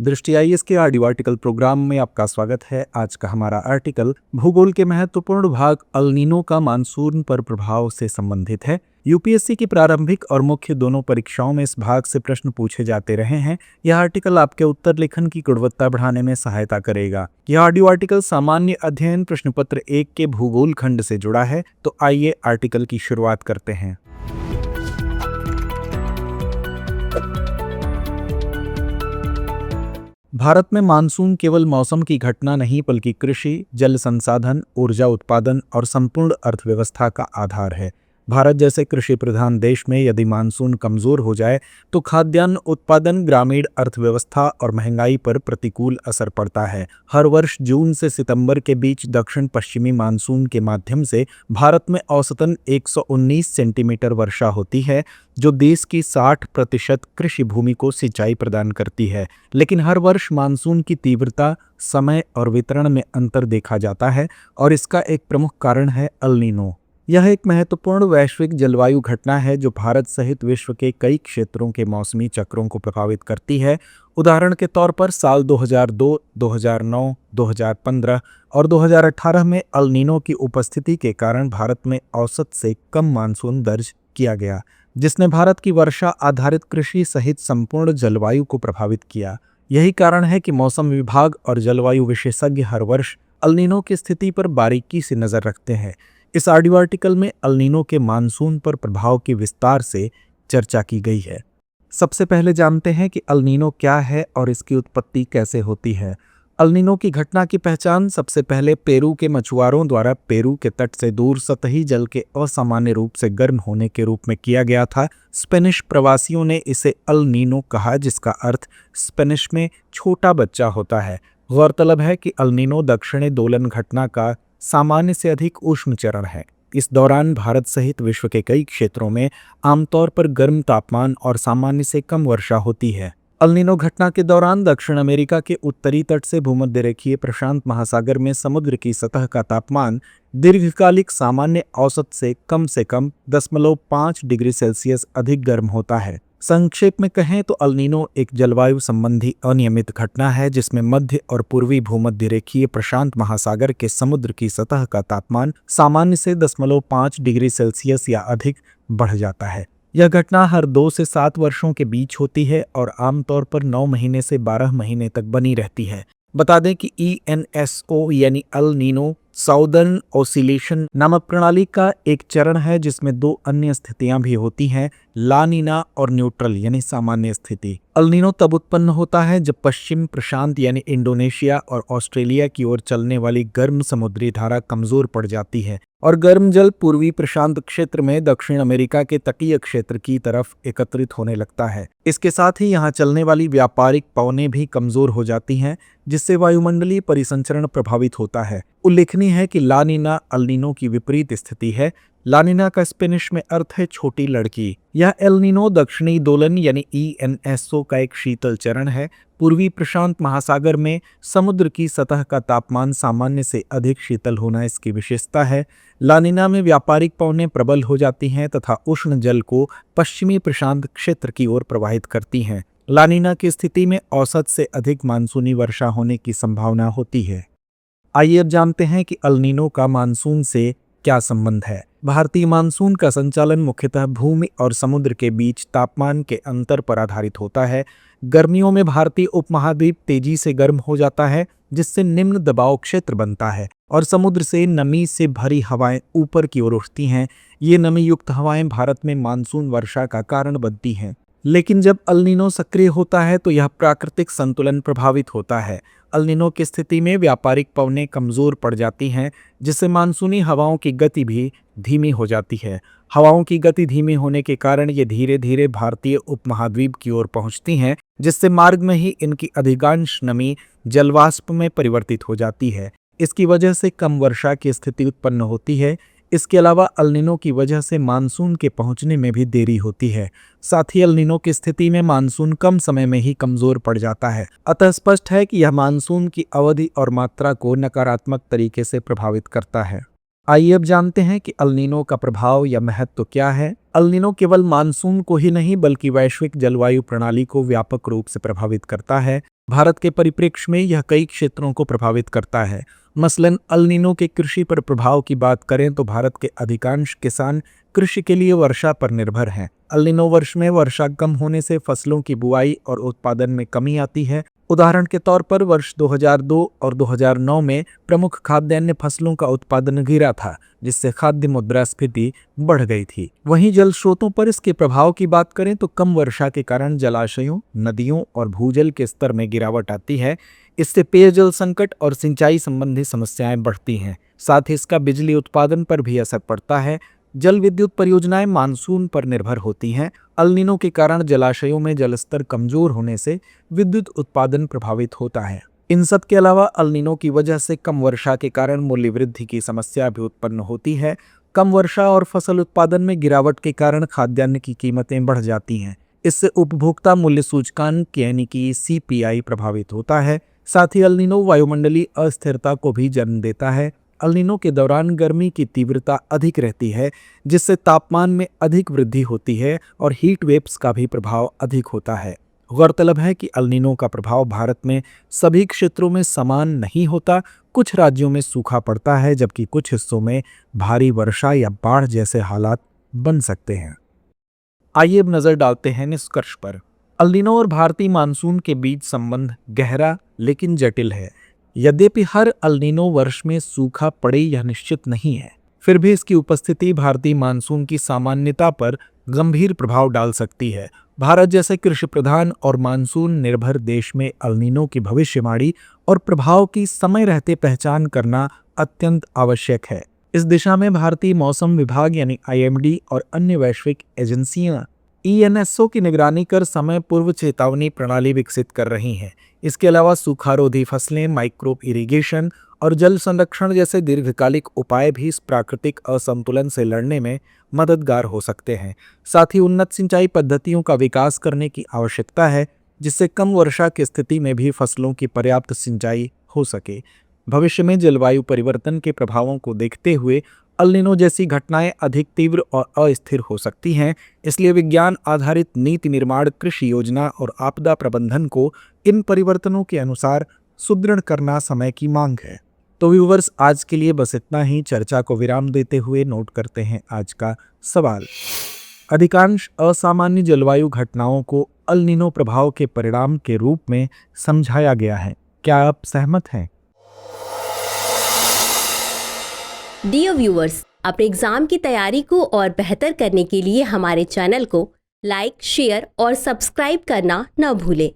दृष्टि आईएएस के audio article programme में आपका स्वागत है। आज का हमारा आर्टिकल भूगोल के महत्वपूर्ण भाग अल नीनो का मानसून पर प्रभाव से संबंधित है। यूपीएससी की प्रारंभिक और मुख्य दोनों परीक्षाओं में इस भाग से प्रश्न पूछे जाते रहे हैं। यह आर्टिकल आपके उत्तर लेखन की गुणवत्ता बढ़ाने में सहायता करेगा। यह ऑडियो आर्टिकल सामान्य अध्ययन प्रश्न पत्र 1 के भूगोल खंड से जुड़ा है। तो आइए आर्टिकल की शुरुआत करते हैं। भारत में मानसून केवल मौसम की घटना नहीं बल्कि कृषि, जल संसाधन, ऊर्जा उत्पादन और संपूर्ण अर्थव्यवस्था का आधार है। भारत जैसे कृषि प्रधान देश में यदि मानसून कमजोर हो जाए तो खाद्यान्न उत्पादन, ग्रामीण अर्थव्यवस्था और महंगाई पर प्रतिकूल असर पड़ता है। हर वर्ष जून से सितंबर के बीच दक्षिण पश्चिमी मानसून के माध्यम से भारत में औसतन 119 सेंटीमीटर वर्षा होती है, जो देश की 60% कृषि भूमि को सिंचाई प्रदान करती है। लेकिन हर वर्ष मानसून की तीव्रता, समय और वितरण में अंतर देखा जाता है और इसका एक प्रमुख कारण है अल नीनो। यह एक महत्वपूर्ण वैश्विक जलवायु घटना है जो भारत सहित विश्व के कई क्षेत्रों के मौसमी चक्रों को प्रभावित करती है। उदाहरण के तौर पर साल 2002, 2009, 2015 और 2018 में अल नीनो की उपस्थिति के कारण भारत में औसत से कम मानसून दर्ज किया गया, जिसने भारत की वर्षा आधारित कृषि सहित संपूर्ण जलवायु को प्रभावित किया। यही कारण है कि मौसम विभाग और जलवायु विशेषज्ञ हर वर्ष अल नीनो की स्थिति पर बारीकी से नजर रखते हैं। इस ऑडियो आर्टिकल में अल नीनो के मानसून पर प्रभाव की विस्तार से चर्चा की गई है। सबसे पहले जानते हैं कि अल नीनो क्या है और इसकी उत्पत्ति कैसे होती है। अल नीनो की घटना की पहचान सबसे पहले पेरू के मछुआरों द्वारा पेरू के तट से दूर सतही जल के असामान्य रूप से गर्म होने के रूप में किया गया था। स्पेनिश प्रवासियों ने इसे अल नीनो कहा, जिसका अर्थ स्पेनिश में छोटा बच्चा होता है। गौरतलब है कि अल नीनो दक्षिणी दोलन घटना का सामान्य से अधिक उष्ण चरण है। इस दौरान भारत सहित विश्व के कई क्षेत्रों में आमतौर पर गर्म तापमान और सामान्य से कम वर्षा होती है। अल नीनो घटना के दौरान दक्षिण अमेरिका के उत्तरी तट से भूमध्य रेखीय प्रशांत महासागर में समुद्र की सतह का तापमान दीर्घकालिक सामान्य औसत से कम 0.5 डिग्री सेल्सियस अधिक गर्म होता है। संक्षेप में कहें तो अल नीनो एक जलवायु संबंधी अनियमित घटना है जिसमें मध्य और पूर्वी भूमध्य रेखीय प्रशांत महासागर के समुद्र की सतह का तापमान सामान्य से 0.5 डिग्री सेल्सियस या अधिक बढ़ जाता है। यह घटना हर 2 से 7 वर्षों के बीच होती है और आमतौर पर 9 महीने से 12 महीने तक बनी रहती है। बता दें कि ENSO यानी अल नीनो साउदर्न ओसिलेशन नामक प्रणाली का एक चरण है जिसमें 2 अन्य स्थितियां भी होती हैं, ला नीना और न्यूट्रल यानी सामान्य स्थिति। अल नीनो तब उत्पन्न होता है जब पश्चिम प्रशांत यानी इंडोनेशिया और ऑस्ट्रेलिया की ओर चलने वाली गर्म समुद्री धारा कमजोर पड़ जाती है और गर्म जल पूर्वी प्रशांत क्षेत्र में दक्षिण अमेरिका के तटीय क्षेत्र की तरफ एकत्रित होने लगता है। इसके साथ ही यहाँ चलने वाली व्यापारिक पवनें भी कमजोर हो जाती हैं, जिससे वायुमंडलीय परिसंचरण प्रभावित होता है। उल्लेखनीय है कि ला नीना अल नीनो की विपरीत स्थिति है। ला नीना का स्पेनिश में अर्थ है छोटी लड़की। यह एल नीनो दक्षिणी दोलन यानी ENSO का एक शीतल चरण है। पूर्वी प्रशांत महासागर में समुद्र की सतह का तापमान सामान्य से अधिक शीतल होना इसकी विशेषता है। ला नीना में व्यापारिक पवनें प्रबल हो जाती हैं तथा उष्ण जल को पश्चिमी प्रशांत क्षेत्र की ओर प्रवाहित करती हैं। ला नीना की स्थिति में औसत से अधिक मानसूनी वर्षा होने की संभावना होती है। आइए अब जानते हैं कि अल नीनो का मानसून से क्या संबंध है। भारतीय मानसून का संचालन मुख्यतः भूमि और समुद्र के बीच तापमान के अंतर पर आधारित होता है। गर्मियों में भारतीय उपमहाद्वीप तेजी से गर्म हो जाता है, जिससे निम्न दबाव क्षेत्र बनता है और समुद्र से नमी से भरी हवाएं ऊपर की ओर उठती हैं। ये नमी युक्त हवाएं भारत में मानसून वर्षा का कारण बनती हैं। लेकिन जब अल नीनो सक्रिय होता है तो यह प्राकृतिक संतुलन प्रभावित होता है। अल नीनो की स्थिति में व्यापारिक पवनें कमजोर पड़ जाती हैं, जिससे मानसूनी हवाओं की गति भी धीमी हो जाती है। हवाओं की गति धीमी होने के कारण ये धीरे धीरे भारतीय उपमहाद्वीप की ओर पहुंचती हैं, जिससे मार्ग में ही इनकी अधिकांश नमी जलवाष्प में परिवर्तित हो जाती है। इसकी वजह से कम वर्षा की स्थिति उत्पन्न होती है। इसके अलावा अल नीनो की वजह से मानसून के पहुंचने में भी देरी होती है। साथ ही अल नीनो की स्थिति में मानसून कम समय में ही कमजोर पड़ जाता है। अतः स्पष्ट है कि यह मानसून की अवधि और मात्रा को नकारात्मक तरीके से प्रभावित करता है। आइए अब जानते हैं कि अल नीनो का प्रभाव या महत्व क्या है। अल नीनो केवल मानसून को ही नहीं बल्कि वैश्विक जलवायु प्रणाली को व्यापक रूप से प्रभावित करता है। भारत के परिप्रेक्ष्य में यह कई क्षेत्रों को प्रभावित करता है। मसलन अल नीनो के कृषि पर प्रभाव की बात करें तो भारत के अधिकांश किसान कृषि के लिए वर्षा पर निर्भर हैं। अल नीनो वर्ष में वर्षा कम होने से फसलों की बुआई और उत्पादन में कमी आती है। उदाहरण के तौर पर वर्ष 2002 और 2009 में प्रमुख खाद्यान्न फसलों का उत्पादन गिरा था, जिससे खाद्य मुद्रास्फीति बढ़ गई थी। वहीं जल स्रोतों पर इसके प्रभाव की बात करें तो कम वर्षा के कारण जलाशयों, नदियों और भूजल के स्तर में गिरावट आती है। इससे पेयजल संकट और सिंचाई संबंधी समस्याएं बढ़ती हैं। साथ ही इसका बिजली उत्पादन पर भी असर पड़ता है। जल विद्युत परियोजनाएं मानसून पर निर्भर होती हैं। अल नीनो के कारण जलाशयों में जलस्तर कमजोर होने से विद्युत उत्पादन प्रभावित होता है। इन सब के अलावा अल नीनो की वजह से कम वर्षा के कारण मूल्य वृद्धि की समस्या भी उत्पन्न होती है। कम वर्षा और फसल उत्पादन में गिरावट के कारण खाद्यान्न की कीमतें बढ़ जाती हैं। इससे उपभोक्ता मूल्य सूचकांक यानी कि CPI प्रभावित होता है। साथ ही अल नीनो वायुमंडलीय अस्थिरता को भी जन्म देता है। अल नीनो के दौरान गर्मी की तीव्रता अधिक रहती है, जिससे तापमान में अधिक वृद्धि होती है और हीट वेव्स का भी प्रभाव अधिक होता है। गौरतलब है कि अल नीनो का प्रभाव भारत में सभी क्षेत्रों में समान नहीं होता। कुछ राज्यों में सूखा पड़ता है, जबकि कुछ हिस्सों में भारी वर्षा या बाढ़ जैसे हालात बन सकते हैं। आइए अब नजर डालते हैं निष्कर्ष पर। अल नीनो और भारतीय मानसून के बीच संबंध गहरा लेकिन जटिल है। यद्यपि हर अल नीनो वर्ष में सूखा पड़े यह निश्चित नहीं है, फिर भी इसकी उपस्थिति भारतीय मानसून की सामान्यता पर गंभीर प्रभाव डाल सकती है। भारत जैसे कृषि प्रधान और मानसून निर्भर देश में अल नीनो की भविष्यवाणी और प्रभाव की समय रहते पहचान करना अत्यंत आवश्यक है। इस दिशा में भारतीय मौसम विभाग यानी IMD और अन्य वैश्विक एजेंसियां ENSO की निगरानी कर समय पूर्व चेतावनी प्रणाली विकसित कर रही हैं। इसके अलावा सूखारोधी फसलें, माइक्रो इरिगेशन और जल संरक्षण जैसे दीर्घकालिक उपाय भी इस प्राकृतिक असंतुलन से लड़ने में मददगार हो सकते हैं। साथ ही उन्नत सिंचाई पद्धतियों का विकास करने की आवश्यकता है, जिससे कम वर्षा की स्थिति में भी फसलों की पर्याप्त सिंचाई हो सके। भविष्य में जलवायु परिवर्तन के प्रभावों को देखते हुए अल नीनो जैसी घटनाएं अधिक तीव्र और अस्थिर हो सकती हैं। इसलिए विज्ञान आधारित नीति निर्माण, कृषि योजना और आपदा प्रबंधन को इन परिवर्तनों के अनुसार सुदृढ़ करना समय की मांग है। तो व्यूअर्स, आज के लिए बस इतना ही। चर्चा को विराम देते हुए नोट करते हैं आज का सवाल। अधिकांश असामान्य जलवायु घटनाओं को अल नीनो प्रभाव के परिणाम के रूप में समझाया गया है। क्या आप सहमत हैं? डियर व्यूअर्स, अपने एग्जाम की तैयारी को और बेहतर करने के लिए हमारे चैनल को लाइक, शेयर और सब्सक्राइब करना न भूलें।